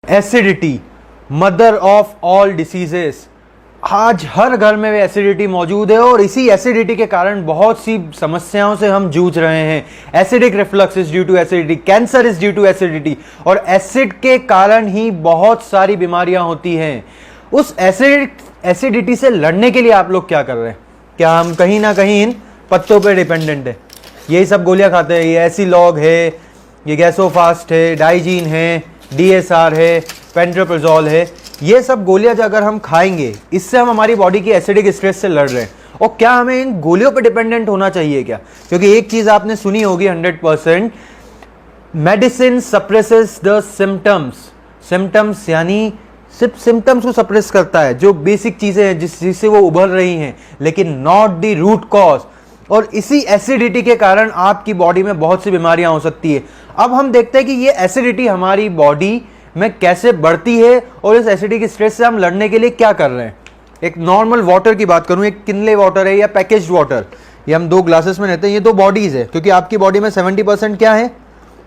Acidity mother of all diseases. आज हर घर में एसिडिटी मौजूद है और इसी एसिडिटी के कारण बहुत सी समस्याओं से हम जूझ रहे हैं। Acidic reflux is due to acidity, cancer is due to acidity, और एसिड के कारण ही बहुत सारी बीमारियां होती हैं। उस एसिडिटी से लड़ने के लिए आप लोग क्या कर रहे हैं? क्या हम कहीं ना कहीं इन पत्तों पे डिपेंडेंट है? यही सब गोलियां खाते हैं। ये एसिलॉग है, ये गैसोफास्ट है, डाइजीन है, DSR है, पेंट्रोप्रोजोल है। ये सब गोलियां जो अगर हम खाएंगे, इससे हम हमारी बॉडी की एसिडिक स्ट्रेस से लड़ रहे हैं। और क्या हमें इन गोलियों पर डिपेंडेंट होना चाहिए क्या? क्योंकि एक चीज आपने सुनी होगी 100%, medicine suppresses the symptoms. Symptoms यानी सिर्फ सिम्टम्स को सप्रेस करता है, जो बेसिक चीजें हैं जिससे वो उभर रही हैं, लेकिन नॉट द रूट कॉज। और इसी एसिडिटी के कारण आपकी बॉडी में बहुत सी बीमारियां हो सकती है। अब हम देखते हैं कि ये एसिडिटी हमारी बॉडी में कैसे बढ़ती है और इस एसिडिक स्ट्रेस से हम लड़ने के लिए क्या कर रहे हैं। एक नॉर्मल वाटर की बात करूं, एक किनले वाटर है या पैकेज्ड वाटर, ये हम 2 ग्लासेस में लेते हैं। ये 2 बॉडीज है, क्योंकि आपकी बॉडी में 70% क्या है?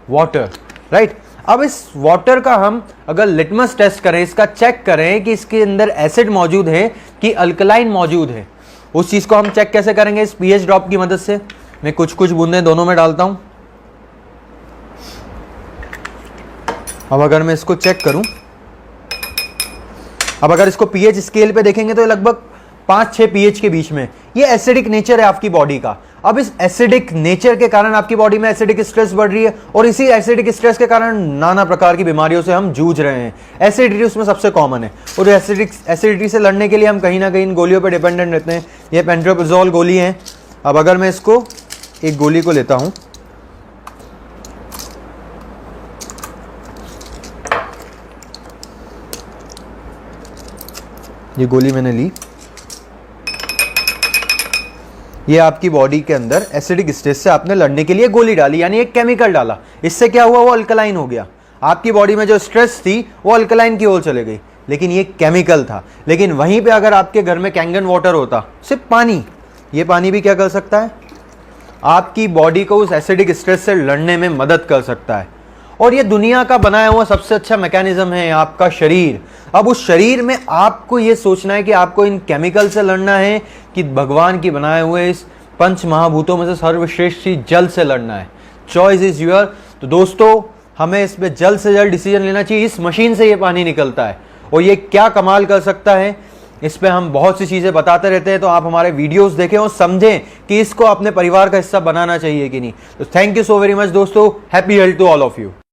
Water, right. अब इस वाटर का हम अगर लिटमस टेस्ट करें, इसका चेक करें कि इसके अंदर एसिड मौजूद है कि अल्कलाइन मौजूद है, उस चीज को हम चेक कैसे करेंगे? इस पीएच ड्रॉप की मदद से। मैं कुछ कुछ बूंदें दोनों में डालता हूं। अब अगर मैं इसको चेक करूं, अब अगर इसको पीएच स्केल पे देखेंगे तो लगभग 5-6 पीएच के बीच में। ये एसिडिक नेचर है आपकी बॉडी का। अब इस एसिडिक नेचर के कारण आपकी बॉडी में एसिडिक स्ट्रेस बढ़ रही है और इसी एसिडिक स्ट्रेस के कारण नाना प्रकार की बीमारियों से हम जूझ रहे हैं। एसिडिटी उसमें सबसे कॉमन है, और एसिडिटी से लड़ने के लिए हम कहीं ना कहीं इन गोलियों पर डिपेंडेंट रहते हैं। ये पेंट्रोप्रोजोल गोली है। अब अगर मैं इसको एक गोली को लेता हूं, ये गोली मैंने ली, ये आपकी बॉडी के अंदर एसिडिक स्ट्रेस से आपने लड़ने के लिए गोली डाली, यानी एक केमिकल डाला। इससे क्या हुआ? वो अल्कलाइन हो गया। आपकी बॉडी में जो स्ट्रेस थी वो अल्कलाइन की ओर चले गई, लेकिन ये केमिकल था। लेकिन वहीं पे अगर आपके घर में कैंगन वाटर होता, सिर्फ पानी, ये पानी भी क्या कर सकता है? आपकी बॉडी को उस एसिडिक स्ट्रेस से लड़ने में मदद कर सकता है। और ये दुनिया का बनाया हुआ सबसे अच्छा मैकेनिज्म है आपका शरीर। अब उस शरीर में आपको ये सोचना है कि आपको इन केमिकल से लड़ना है कि भगवान की बनाए हुए इस पंच महाभूतों में से सर्वश्रेष्ठ चीज जल से लड़ना है। Choice is your. तो दोस्तों, हमें इस पे जल्द से जल्द डिसीजन लेना चाहिए। इस मशीन से ये पानी निकलता है और ये क्या कमाल कर सकता है, इस पे हम बहुत सी चीजें बताते रहते हैं। तो आप हमारे वीडियोस देखें और समझें कि इसको अपने परिवार का हिस्सा बनाना चाहिए कि नहीं। तो thank you so very much दोस्तों। Happy health to all of you.